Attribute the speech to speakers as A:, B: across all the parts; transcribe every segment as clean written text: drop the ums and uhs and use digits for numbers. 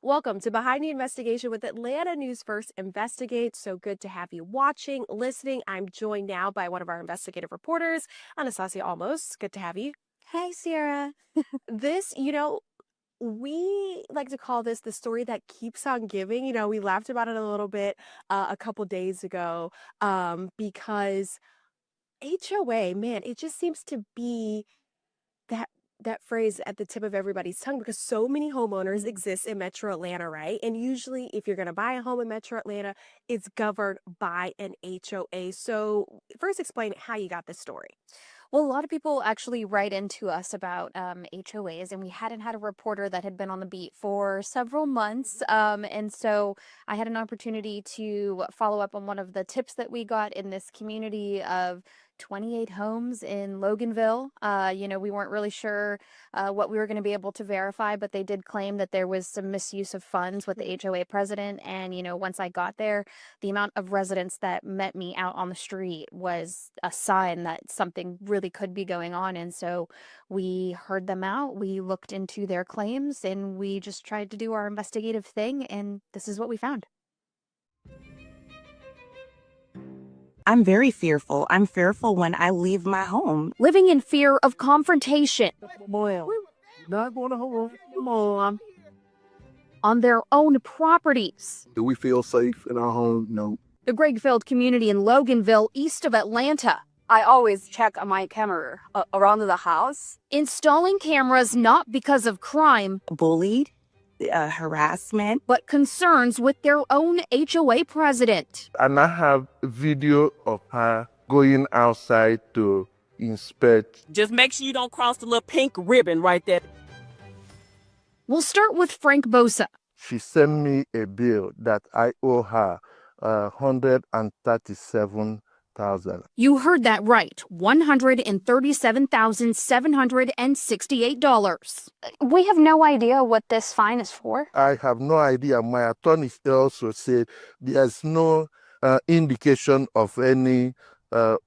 A: Welcome to Behind the Investigation with Atlanta News First Investigates. So good to have you watching, listening. I'm joined now by one of our investigative reporters, Anastasia Almos. Good to have you.
B: Hey, Sierra.
A: This, we like to call this the story that keeps on giving. We laughed about it a little bit a couple days ago because HOA, man, it just seems to be that that phrase at the tip of everybody's tongue because so many homeowners exist in Metro Atlanta, right? And usually if you're going to buy a home in Metro Atlanta, it's governed by an HOA. So first explain how you got this story.
B: Well, a lot of people actually write into us about HOAs, and we hadn't had a reporter that had been on the beat for several months. And so I had an opportunity to follow up on one of the tips that we got in this community of 28 homes in Loganville. We weren't really sure what we were going to be able to verify, but they did claim that there was some misuse of funds with the HOA president. And, once I got there, the amount of residents that met me out on the street was a sign that something really could be going on. And so we heard them out, we looked into their claims, and we just tried to do our investigative thing. And this is what we found.
C: I'm very fearful. I'm fearful when I leave my home.
B: Living in fear of confrontation
D: Not going to hold on.
B: on their own properties.
D: Do we feel safe in our home? No.
B: The Gregfeld community in Loganville, east of Atlanta.
E: I always check my camera around the house.
B: Installing cameras not because of crime,
C: Bullied, harassment.
B: but concerns with their own HOA president.
F: And I have a video of her going outside to inspect.
G: Just make sure you don't cross the little pink ribbon right there.
B: We'll start with Frank Bosa.
F: She sent me a bill that I owe her $137,000.
B: You heard that right, $137,768. We have no idea what this fine is for.
F: I have no idea. My attorney also said there's no indication of any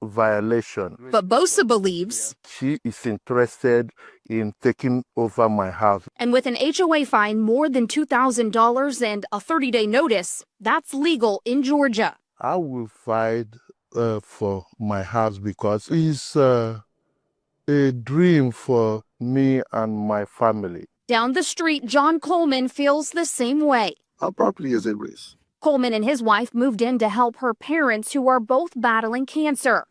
F: violation.
B: But Bosa believes,
F: She is interested in taking over my house.
B: and with an HOA fine more than $2,000 and a 30-day notice, that's legal in Georgia.
F: I will fight for my house because it's a dream for me and my family.
B: Down the street, John Coleman feels the same way.
D: Our property is at risk.
B: Coleman and his wife moved in to help her parents who are both battling cancer.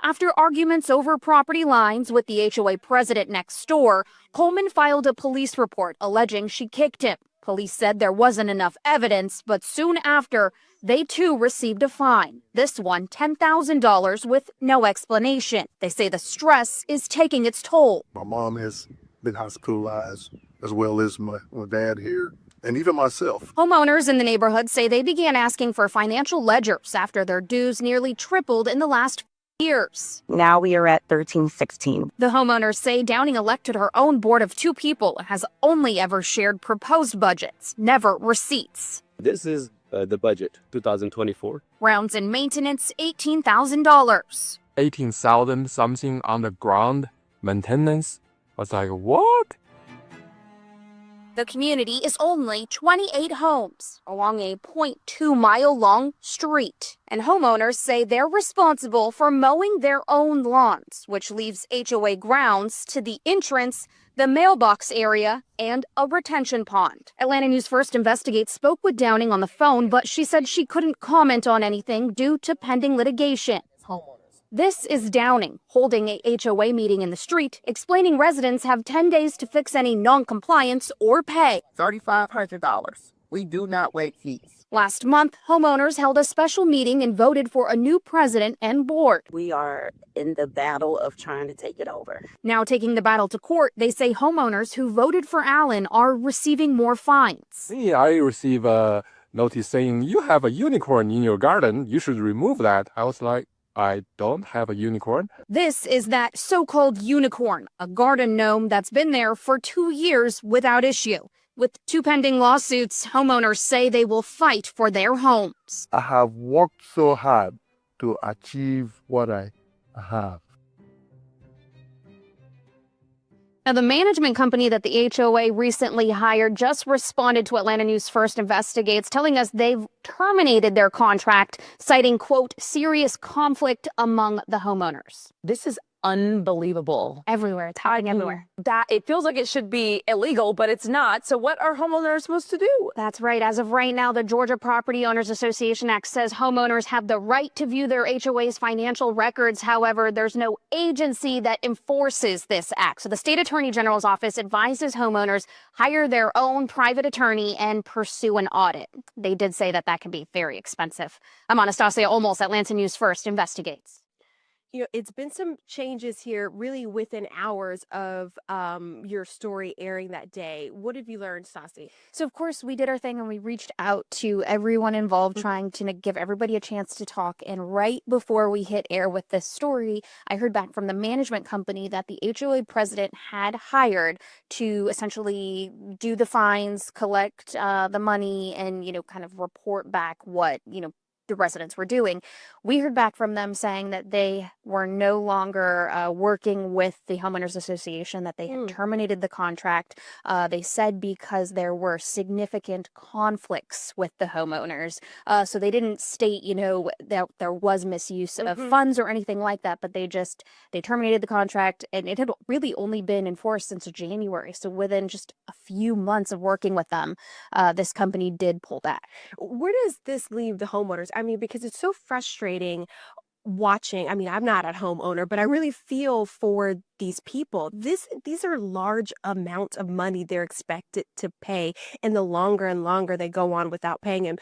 B: After arguments over property lines with the HOA president next door, Coleman filed a police report alleging she kicked him. Police said there wasn't enough evidence, but soon after, they too received a fine. This one, $10,000 with no explanation. They say the stress is taking its toll.
D: My mom has been hospitalized, as well as my dad here, and even myself.
B: Homeowners in the neighborhood say they began asking for financial ledgers after their dues nearly tripled in the last years.
C: Now we are at 1316.
B: The homeowners say Downing elected her own board of 2 people and has only ever shared proposed budgets, never receipts.
H: This is the budget, 2024.
B: Rounds in maintenance, $18,000.
I: 18,000 something on the ground maintenance. I was like, what?
B: The community is only 28 homes along a 0.2-mile-long street. And homeowners say they're responsible for mowing their own lawns, which leaves HOA grounds to the entrance, the mailbox area, and a retention pond. Atlanta News First Investigates spoke with Downing on the phone, but she said she couldn't comment on anything due to pending litigation. This is Downing holding a HOA meeting in the street, explaining residents have 10 days to fix any non-compliance or pay.
J: $3,500. We do not waive fees.
B: Last month, homeowners held a special meeting and voted for a new president and board.
C: We are in the battle of trying to take it over.
B: Now taking the battle to court, they say homeowners who voted for Allen are receiving more fines.
I: I receive a notice saying, you have a unicorn in your garden. You should remove that. I was like, I don't have a unicorn.
B: This is that so-called unicorn, a garden gnome that's been there for 2 years without issue. With 2 pending lawsuits, homeowners say they will fight for their homes.
F: I have worked so hard to achieve what I have.
B: Now, the management company that the HOA recently hired just responded to Atlanta News First Investigates, telling us they've terminated their contract, citing, quote, serious conflict among the homeowners.
E: This is unbelievable.
B: Everywhere. It's happening everywhere.
E: That it feels like it should be illegal, but it's not. So what are homeowners supposed to do?
B: That's right. As of right now, the Georgia Property Owners Association Act says homeowners have the right to view their HOA's financial records. However, there's no agency that enforces this act. So the state attorney general's office advises homeowners hire their own private attorney and pursue an audit. They did say that can be very expensive. I'm Anastasia Olmos, Atlanta News First Investigates.
A: It's been some changes here really within hours of your story airing that day. What have you learned, Stassi?
B: So, of course, we did our thing and we reached out to everyone involved, trying to give everybody a chance to talk. And right before we hit air with this story, I heard back from the management company that the HOA president had hired to essentially do the fines, collect the money, and, kind of report back what, the residents were doing. We heard back from them saying that they were no longer working with the Homeowners Association, that they had terminated the contract. They said because there were significant conflicts with the homeowners. So they didn't state, that there was misuse of funds or anything like that, but they terminated the contract, and it had really only been enforced since January. So within just a few months of working with them, this company did pull back.
A: Where does this leave the homeowners? I mean, because it's so frustrating watching. I mean, I'm not a homeowner, but I really feel for these people. These are large amounts of money they're expected to pay, and the longer and longer they go on without paying them,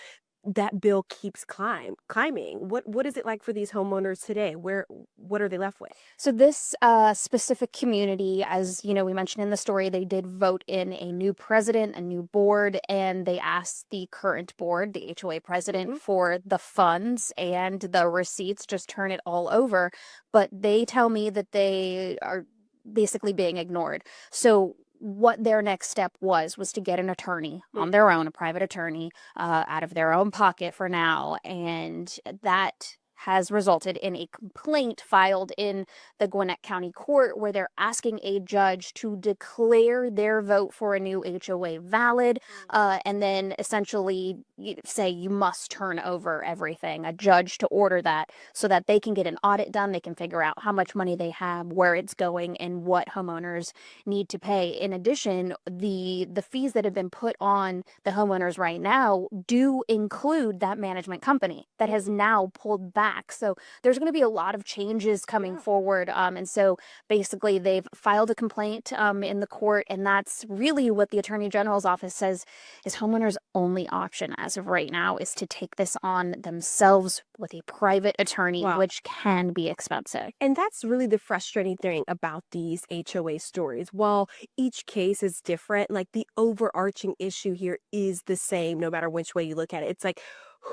A: that bill keeps climbing. What is it like for these homeowners today? What are they left with?
B: So this specific community, as we mentioned in the story, they did vote in a new president, a new board, and they asked the current board, the HOA president, for the funds and the receipts, just turn it all over. But they tell me that they are basically being ignored. So what their next step was to get an attorney on their own, a private attorney, out of their own pocket for now. And that has resulted in a complaint filed in the Gwinnett County Court, where they're asking a judge to declare their vote for a new HOA valid, and then essentially say you must turn over everything, a judge to order that, so that they can get an audit done. They can figure out how much money they have, where it's going, and what homeowners need to pay. In addition, the fees that have been put on the homeowners right now do include that management company that has now pulled back. So there's going to be a lot of changes coming forward. And so basically they've filed a complaint in the court, and that's really what the Attorney General's office says is homeowners' only option as of right now is to take this on themselves with a private attorney, which can be expensive.
A: And that's really the frustrating thing about these HOA stories. While each case is different, like the overarching issue here is the same no matter which way you look at it. It's like,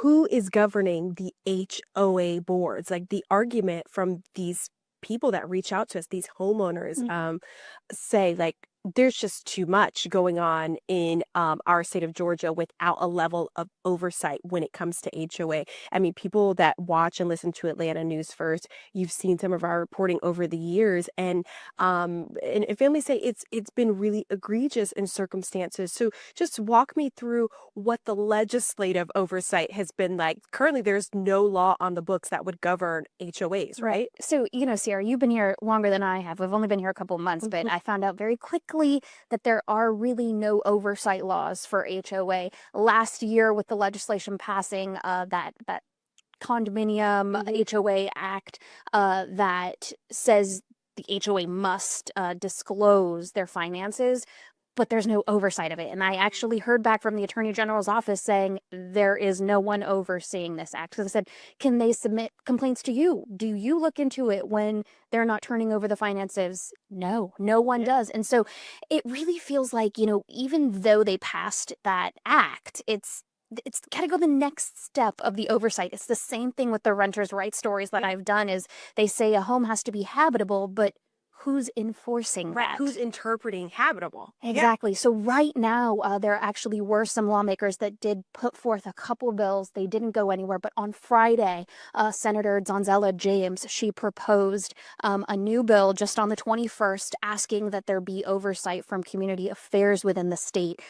A: who is governing the HOA boards? Like the argument from these people that reach out to us, these homeowners, say like, there's just too much going on in our state of Georgia without a level of oversight when it comes to HOA. I mean, people that watch and listen to Atlanta News First, you've seen some of our reporting over the years, and families say it's been really egregious in circumstances. So just walk me through what the legislative oversight has been like. Currently, there's no law on the books that would govern HOAs, right?
B: So, Sierra, you've been here longer than I have. We've only been here a couple of months, but I found out very quickly that there are really no oversight laws for HOA. Last year, with the legislation passing that condominium HOA Act that says the HOA must disclose their finances, but there's no oversight of it. And I actually heard back from the Attorney General's office saying there is no one overseeing this act. Because I said, can they submit complaints to you? Do you look into it when they're not turning over the finances? No one does. And so it really feels like, even though they passed that act, it's got to go the next step of the oversight. It's the same thing with the renters' rights stories that I've done is they say a home has to be habitable, but who's enforcing
A: Right.
B: that?
A: Who's interpreting habitable? Yeah.
B: Exactly. So right now, there actually were some lawmakers that did put forth a couple bills. They didn't go anywhere. But on Friday, Senator Donzella James, she proposed a new bill just on the 21st, asking that there be oversight from community affairs within the state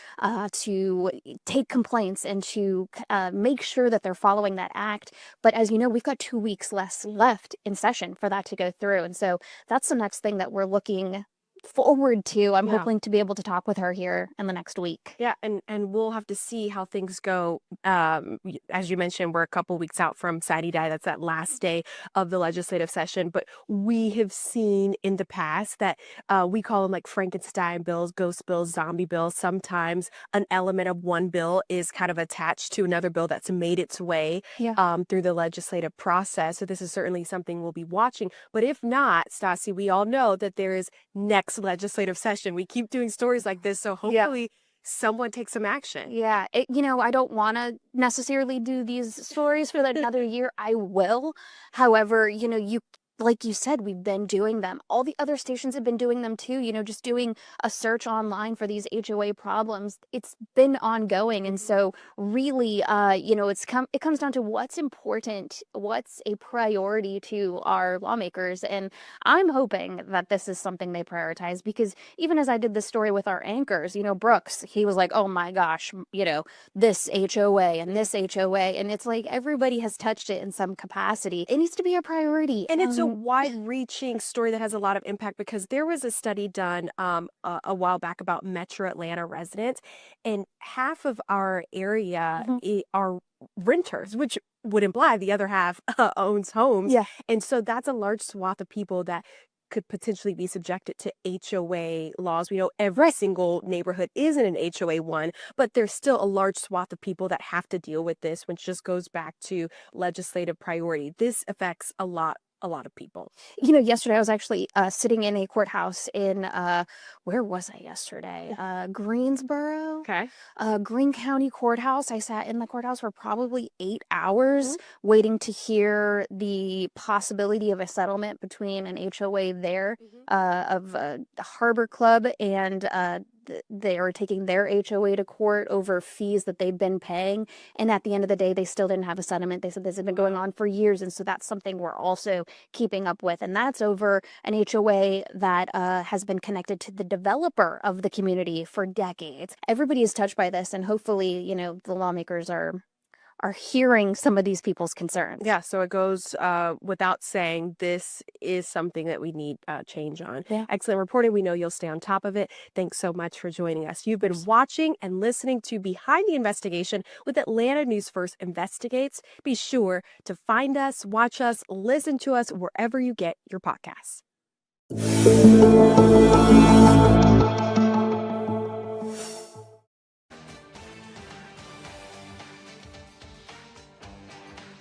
B: to take complaints and to make sure that they're following that act. But as you know, we've got 2 weeks less left in session for that to go through. And so that's the next thing that we're looking forward to. I'm
A: Yeah.
B: hoping to be able to talk with her here in the next week.
A: Yeah, and we'll have to see how things go. As you mentioned, we're a couple weeks out from Sine Die. That's that last day of the legislative session. But we have seen in the past that we call them like Frankenstein bills, ghost bills, zombie bills. Sometimes an element of one bill is kind of attached to another bill that's made its way through the legislative process. So this is certainly something we'll be watching. But if not, Stassi, we all know that there is next legislative session. We keep doing stories like this, so hopefully someone takes some action.
B: Yeah, I don't want to necessarily do these stories for another year. I will. However, like you said, we've been doing them. All the other stations have been doing them too, just doing a search online for these HOA problems. It's been ongoing. And so really, it comes down to what's important, what's a priority to our lawmakers. And I'm hoping that this is something they prioritize, because even as I did this story with our anchors, Brooks, he was like, oh my gosh, this HOA and this HOA. And it's like everybody has touched it in some capacity. It needs to be a priority.
A: And it's a wide-reaching story that has a lot of impact, because there was a study done a while back about Metro Atlanta residents, and half of our area are renters, which would imply the other half owns homes.
B: Yeah.
A: And so that's a large swath of people that could potentially be subjected to HOA laws. We know every single neighborhood isn't an HOA one, but there's still a large swath of people that have to deal with this, which just goes back to legislative priority. This affects a lot of people.
B: Yesterday I was actually sitting in a courthouse in where was I yesterday? Greensboro.
A: Okay.
B: Greene County Courthouse. I sat in the courthouse for probably 8 hours waiting to hear the possibility of a settlement between an HOA there of the Harbor Club, and they are taking their HOA to court over fees that they've been paying. And at the end of the day, they still didn't have a settlement. They said this has been going on for years. And so that's something we're also keeping up with. And that's over an HOA that has been connected to the developer of the community for decades. Everybody is touched by this. And hopefully, the lawmakers are hearing some of these people's concerns.
A: Yeah, so it goes without saying, this is something that we need change on.
B: Yeah.
A: Excellent reporting. We know you'll stay on top of it. Thanks so much for joining us. You've been watching and listening to Behind the Investigation with Atlanta News First Investigates. Be sure to find us, watch us, listen to us wherever you get your podcasts.